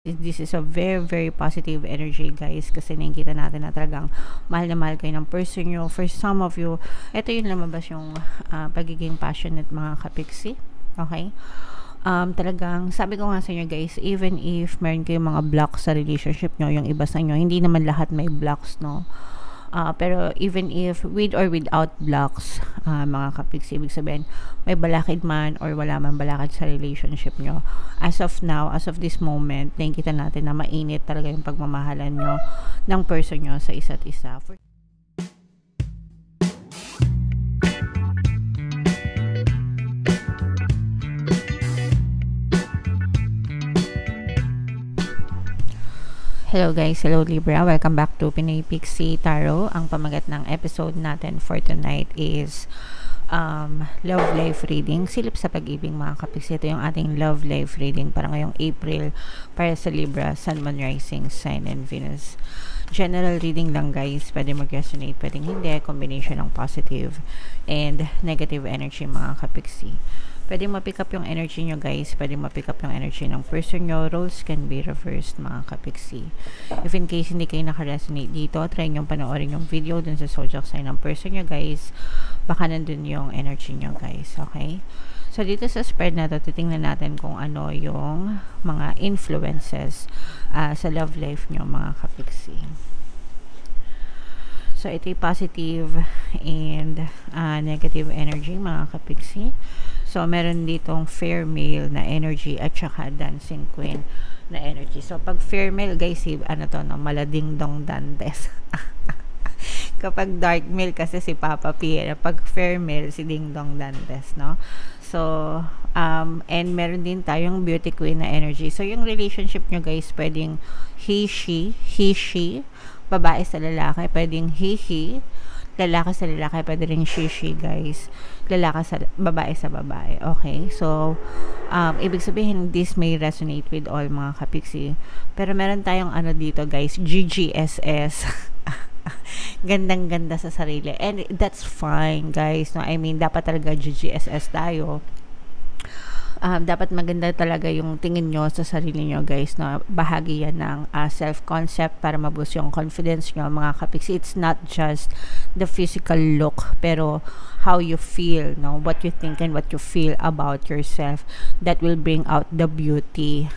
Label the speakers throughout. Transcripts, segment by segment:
Speaker 1: This is a very, very positive energy, guys, kasi nakikita natin na talagang mahal na mahal kayo ng person nyo. For some of you, ito yung lumabas yung pagiging passionate, mga kapiksi. Okay? Talagang, sabi ko nga sa inyo, guys, even if meron kayong mga blocks sa relationship nyo, yung iba sa inyo, hindi naman lahat may blocks, no? Pero even if with or without blocks, mga kapiksi, ibig sabihin may balakid man or wala man balakid sa relationship nyo, as of now, as of this moment, nakikita natin na mainit talaga yung pagmamahalan nyo ng person nyo sa isa't isa. Hello guys, hello Libra, welcome back to Pinoy Pixie Tarot. Ang pamagat ng episode natin for tonight is love life reading, silip sa pag-ibig, mga kapiksi. Ito yung ating love life reading para ngayong April para sa Libra, Sun, Moon, Rising, Sign, and Venus. General reading lang, guys, pwede mag-resonate, pwedeng hindi, combination ng positive and negative energy, mga kapiksi. Pwede ma-pick up yung energy nyo, guys. Pwede ma-pick up yung energy ng person nyo. Roles can be reversed, mga kapiksi. If in case hindi kayo naka-resonate dito, try nyo panoorin yung video dun sa zodiac sign ng person nyo, guys. Baka nandun yung energy nyo, guys. Okay? So, dito sa spread na to, titingnan natin kung ano yung mga influences sa love life nyo, mga kapiksi. So, ito yung positive and negative energy, mga kapiksi. So, meron ditong fair male na energy at saka dancing queen na energy. So, pag fair male, guys, ano to, no? Malading dong dantes. Kapag dark male kasi si Papa P. Pag fair male, si Ding Dong Dantes, no? So, and meron din tayong beauty queen na energy. So, yung relationship nyo, guys, pwedeng he, she, babae sa lalaki, pwedeng he, lalaki sa lalaki, pwede rin she, guys, lalaki sa babae, okay? So, ibig sabihin, this may resonate with all, mga kapiksi. Pero meron tayong ano dito, guys, GGSS. Gandang-ganda sa sarili. And that's fine, guys. No? I mean, dapat talaga GGSS tayo. Dapat maganda talaga yung tingin nyo sa sarili nyo, guys, na bahagi yan ng self-concept para maboost yung confidence nyo, mga kapiksi. It's not just the physical look, pero how you feel, no? What you think and what you feel about yourself, that will bring out the beauty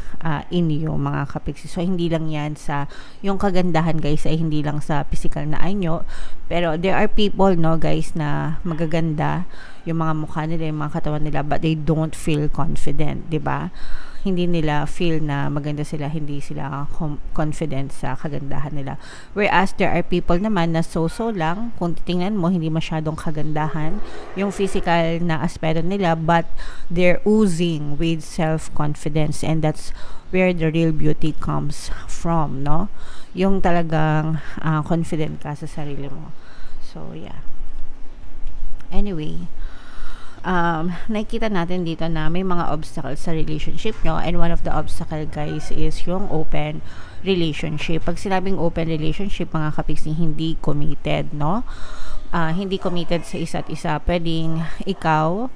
Speaker 1: in you, mga kapiksi. So, hindi lang yan sa, yung kagandahan, guys, ay hindi lang sa physical na anyo, pero there are people, no, guys, na magaganda yung mga mukha nila, yung mga katawan nila, but they don't feel confident, di ba? Hindi nila feel na maganda sila, hindi sila confident sa kagandahan nila. Whereas there are people naman na so-so lang, kung titingnan mo, hindi masyadong kagandahan yung physical na aspeto nila, but they're oozing with self-confidence, and that's where the real beauty comes from, no? Yung talagang confident ka sa sarili mo. So, yeah. Anyway, nakikita natin dito na may mga obstacles sa relationship nyo, and one of the obstacle, guys, is yung open relationship. Pag sinabing open relationship, mga kapiksi, hindi committed, no? Hindi committed sa isa't isa. Pwedeng ikaw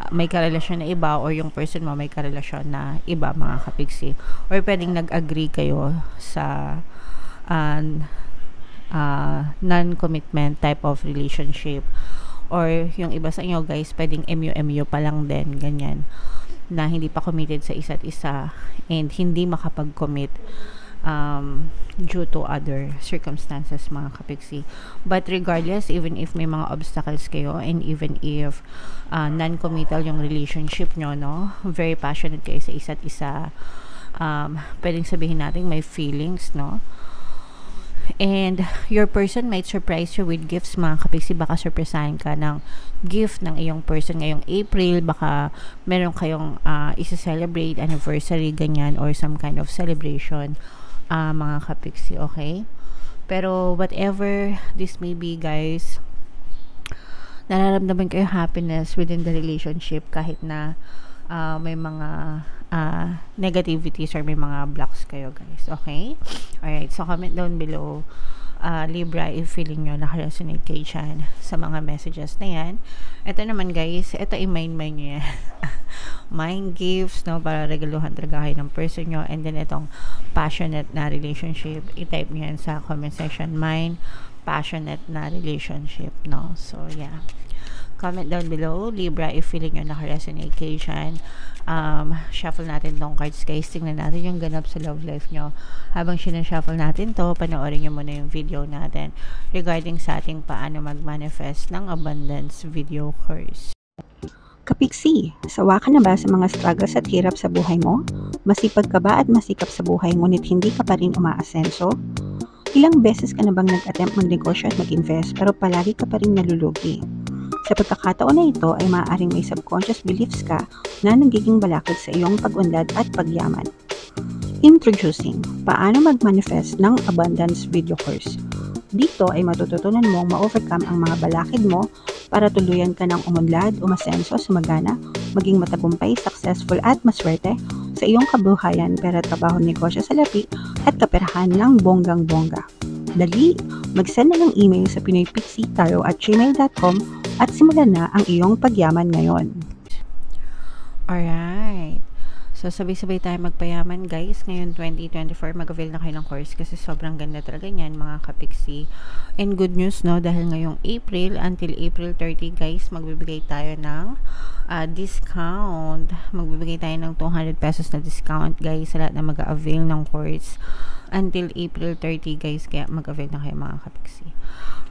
Speaker 1: may karelasyon na iba, or yung person mo may karelasyon na iba, mga kapiksi. Or pwedeng nag-agree kayo sa non-commitment type of relationship. Or yung iba sa inyo, guys, pwedeng MU pa lang din, ganyan, na hindi pa committed sa isa't isa and hindi makapag-commit due to other circumstances, mga kapiksi. But regardless, even if may mga obstacles kayo, and even if non-committal yung relationship nyo, no, very passionate kayo sa isa't isa, pwedeng sabihin natin may feelings, no, and your person might surprise you with gifts, mga kapiksi. Baka surpresahin ka ng gift ng iyong person ngayong April. Baka meron kayong isa-celebrate, anniversary, ganyan, or some kind of celebration, mga kapiksi, okay? Pero whatever this may be, guys, nararamdaman kayo happiness within the relationship kahit na may mga negativities or may mga blocks kayo, guys. Okay? Alright, so comment down below Libra, if feeling nyo nakaresonate kayo dyan sa mga messages na yan. Ito naman guys, ito i-mind nyo yan. Mind gifts, no, para regaluhan talaga kayo ng person nyo. And then itong passionate na relationship, i-type nyo yan sa comment section. Mind passionate na relationship, no. So yeah, comment down below, Libra, if feeling nyo nakaresonate kayo dyan. Shuffle natin tong cards guys. Tingnan natin yung ganap sa love life nyo. Habang sinashuffle natin to, panoorin nyo muna yung video natin regarding sa ating paano mag-manifest ng abundance video course.
Speaker 2: Kapiksi, sawa ka na ba sa mga struggles at hirap sa buhay mo? Masipag ka ba at masikap sa buhay ngunit hindi ka pa rin umaasenso? Ilang beses ka na bang nag-attempt magnegosyo at mag-invest pero palagi ka pa rin nalulugi? Sa pagkakataon na ito ay maaaring may subconscious beliefs ka na nagiging balakid sa iyong pag-unlad at pagyaman. Introducing, paano mag-manifest ng abundance video course. Dito ay matututunan mong ma-overcome ang mga balakid mo para tuluyan ka ng umunlad, umasenso, sumagana, maging matagumpay, successful at maswerte sa iyong kabuhayan, pera, trabaho, negosyo, salapi at kaperahan ng bonggang-bongga. Dali, mag-send na ng email sa pinoypixitaro@gmail.com at simulan na ang iyong pagyaman ngayon.
Speaker 1: Alright. So, sabay-sabay tayo magpayaman guys. Ngayon, 2024, mag-avail na kayo ng course kasi sobrang ganda talaga niyan, mga kapiksi. And good news, no? Dahil ngayong April, until April 30, guys, magbibigay tayo ng discount. Magbibigay tayo ng 200 pesos na discount, guys, sa lahat na mag-avail ng course. Until April 30, guys, kaya mag-avail na kayo, mga kapiksi.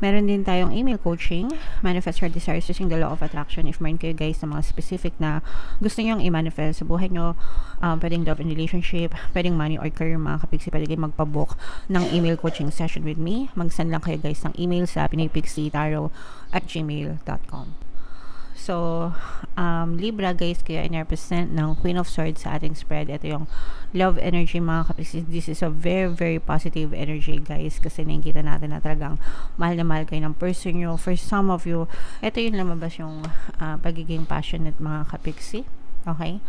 Speaker 1: Meron din tayong email coaching, manifest your desires using the law of attraction. If meron kayo guys na mga specific na gusto nyong i-manifest sa buhay nyo, pwedeng love and relationship, pwedeng money or career, mga kapiksi, pwede kayo magpabook ng email coaching session with me. Mag-send lang kayo guys ng email sa pinoypixitaro@gmail.com. So, Libra guys, kaya in-represent ng Queen of Swords sa ating spread. Ito yung love energy, mga kapiksi. This is a very, very positive energy guys, kasi nakikita natin na talagang mahal na mahal kayo ng person nyo. For some of you, ito yung lumabas yung pagiging passionate, mga kapiksi. Okay?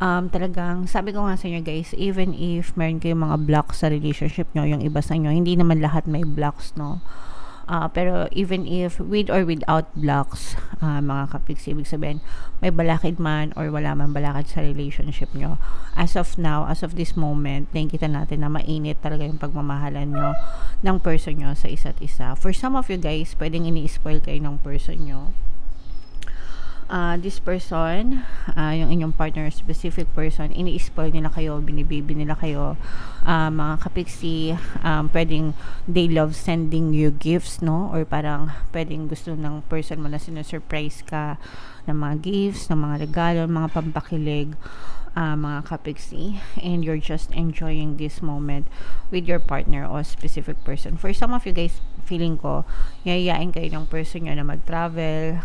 Speaker 1: Talagang, sabi ko nga sa inyo guys, even if meron kayong mga blocks sa relationship nyo, yung iba sa inyo, hindi naman lahat may blocks, no? Pero even if with or without blocks, mga kapiksi, ibig sabihin may balakid man or wala man balakid sa relationship nyo, as of now, as of this moment, nakikita natin na mainit talaga yung pagmamahalan nyo ng person nyo sa isa't isa. For some of you guys, pwedeng ini-spoil kayo ng person nyo. This person, yung inyong partner, specific person, ini-spoil nila kayo, binibaby nila kayo, mga kapiksi. Pwedeng they love sending you gifts, no? Or parang pwedeng gusto ng person mo na sinusurprise ka ng mga gifts, ng mga regalo, mga pampakilig, mga kapiksi, and you're just enjoying this moment with your partner or specific person. For some of you guys, feeling ko, yayayain kayo ng person nyo na mag-travel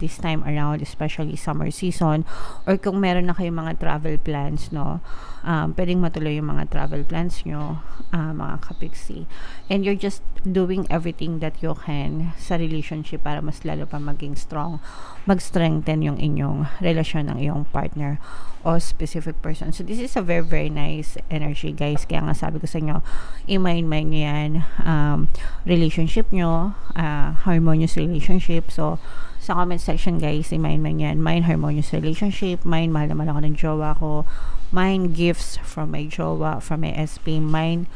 Speaker 1: this time around, especially summer season, or kung meron na kayong mga travel plans, no, pwedeng matuloy yung mga travel plans nyo, mga kapiksi, and you're just doing everything that you can sa relationship para mas lalo pa maging strong, mag-strengthen yung inyong relasyon ng iyong partner o specific person. So this is a very, very nice energy guys, kaya nga sabi ko sa inyo, i-mind nyo yan, relationship nyo, harmonious relationship. So sa comment section guys, i-mind yan, mind harmonious relationship, mind mahal na mahal ako ng jowa ko, mind gifts from my jowa, from my SP, mind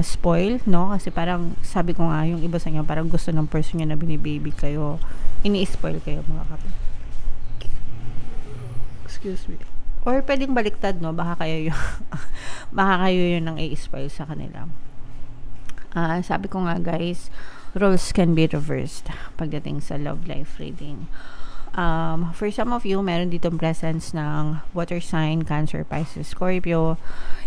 Speaker 1: spoil, no? Kasi parang sabi ko nga, yung iba sa inyo parang gusto ng person nyo na binibaby kayo, ini-spoil kayo, mga kapatid. Excuse me. Or pwedeng baliktad, no? Baka kayo yung baka kayo yung nang i-spoil sa kanila. Sabi ko nga guys, roles can be reversed pagdating sa love life reading. For some of you, meron ditong presence ng water sign, Cancer, Pisces, Scorpio,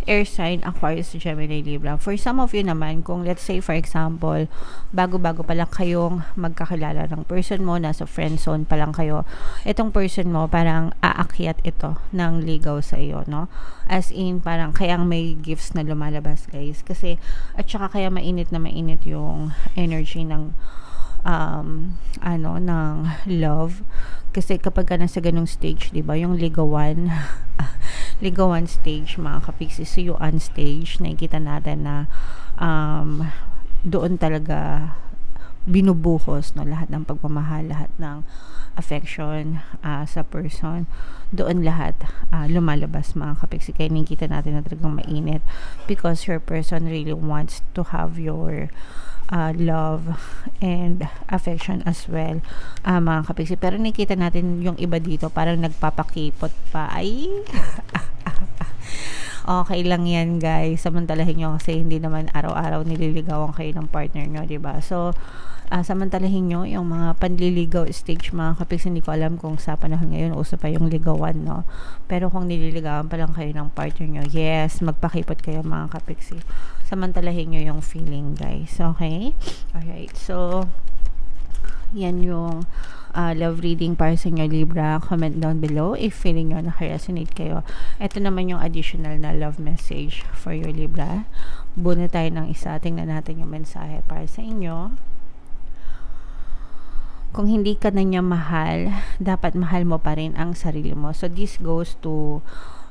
Speaker 1: air sign, Aquarius, Gemini, Libra. For some of you naman, kung let's say for example, bago-bago pa lang kayong magkakilala ng person mo, nasa friend zone pa lang kayo, itong person mo parang aakyat ito ng ligaw sa iyo, no? As in, parang kayang may gifts na lumalabas guys. Kasi, at saka kaya mainit na mainit yung energy ng ng love, kasi kapag ka nasa ganung stage, di ba, yung ligawan ligawan stage, mga kapiksi, suyuan stage, nakikita natin na doon talaga binubuhos, no, lahat ng pagmamahal, lahat ng affection sa person. Doon lahat lumalabas, mga kapiksi. Kaya nakikita natin na talagang mainit because your person really wants to have your love and affection as well, mga kapiksi. Pero nakikita natin yung iba dito parang nagpapakipot pa. Ay okay lang yan, guys, samantalahin nyo kasi hindi naman araw-araw nililigawan kayo ng partner nyo, diba? So samantalahin nyo yung mga panliligaw stage, mga kapiksi. Hindi ko alam kung sa panahon ngayon uso pa yung ligawan, no? Pero kung nililigawan pa lang kayo ng partner nyo, yes, magpakipot kayo, mga kapiksi. Samantalahin nyo yung feeling, guys. Okay? Alright, so yan yung love reading para sa inyo, Libra. Comment down below if feeling nyo naka-resonate kayo. Ito naman yung additional na love message for your Libra. Buno tayo ng isa. Tingnan natin yung mensahe para sa inyo. Kung hindi ka na niya mahal, dapat mahal mo pa rin ang sarili mo. So this goes to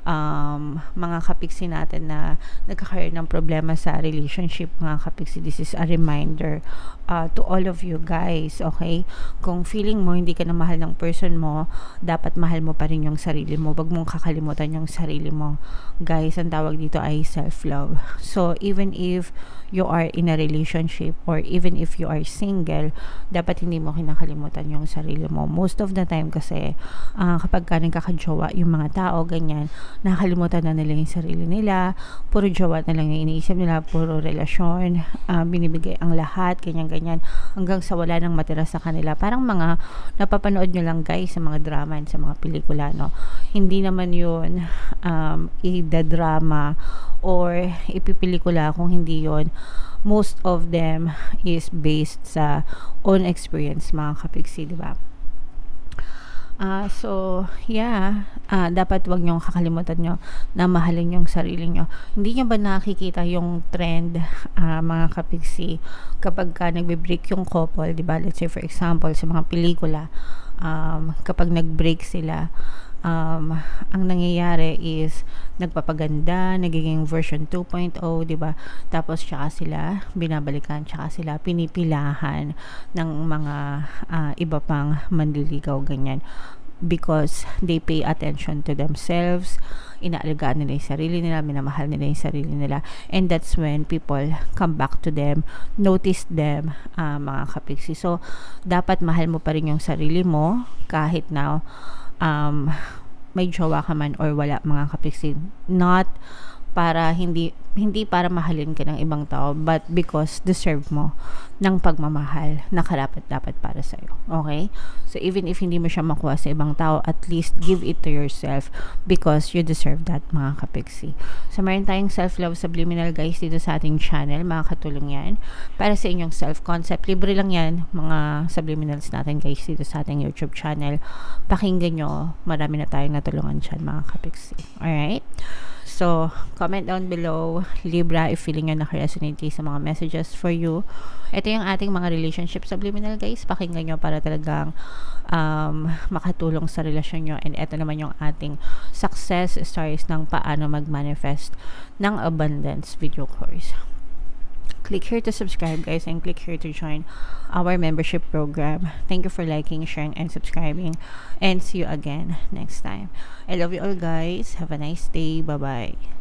Speaker 1: mga kapiksi natin na nagkakaroon ng problema sa relationship, mga kapiksi. This is a reminder to all of you guys, okay? Kung feeling mo hindi ka na mahal ng person mo, dapat mahal mo pa rin yung sarili mo. Wag mong kakalimutan yung sarili mo, guys. Ang tawag dito ay self-love. So even if you are in a relationship or even if you are single, dapat hindi mo kinakalimutan yung sarili mo. Most of the time kasi kapag ka nagkakajowa yung mga tao, ganyan, nakalimutan na nila yung sarili nila, puro jowa na lang yung iniisip nila, puro relasyon, binibigay ang lahat, ganyan-ganyan, hanggang sa wala nang matira sa kanila. Parang mga napapanood nyo lang, guys, sa mga drama and sa mga pelikula, no? Hindi naman yun i-drama or ipipelikula kung hindi yun. Most of them is based sa own experience, mga kapiksi, diba? So, yeah, dapat wag nyo kakalimutan nyo na mahalin yung sarili nyo. Hindi nyo ba nakikita yung trend, mga kapiksi, kapag ka nagbe-break yung couple, diba? Let's say, for example, sa mga pelikula, kapag nag-break sila, ang nangyayari is nagpapaganda, nagiging version 2.0, diba? Tapos tsaka sila binabalikan, tsaka sila pinipilahan ng mga iba pang manliligaw, ganyan, because they pay attention to themselves, inaalagaan nila yung sarili nila, minamahal nila yung sarili nila, and that's when people come back to them, notice them, mga kapiksi. So dapat mahal mo pa rin yung sarili mo kahit na may jowa ka man or wala, mga kapiksi. Not para hindi para mahalin ka ng ibang tao, but because deserve mo ng pagmamahal na karapat-dapat para sa'yo. Okay? So even if hindi mo siya makuha sa ibang tao, at least give it to yourself because you deserve that, mga kapiksi. So meron tayong self-love subliminal, guys, dito sa ating channel. Makakatulong yan para sa inyong self-concept. Libre lang yan, mga subliminals natin, guys, dito sa ating YouTube channel. Pakinggan nyo. Marami na tayong natulungan dyan, mga kapiksi. Alright? So, comment down below, Libra, if feeling nyo naka-resonate sa mga messages for you. Ito yung ating mga relationship subliminal, guys. Pakinggan nyo para talagang makatulong sa relasyon nyo. And ito naman yung ating success stories ng paano mag-manifest ng abundance video course. Click here to subscribe, guys, and click here to join our membership program. Thank you for liking, sharing, and subscribing. And see you again next time. I love you all, guys. Have a nice day. Bye-bye.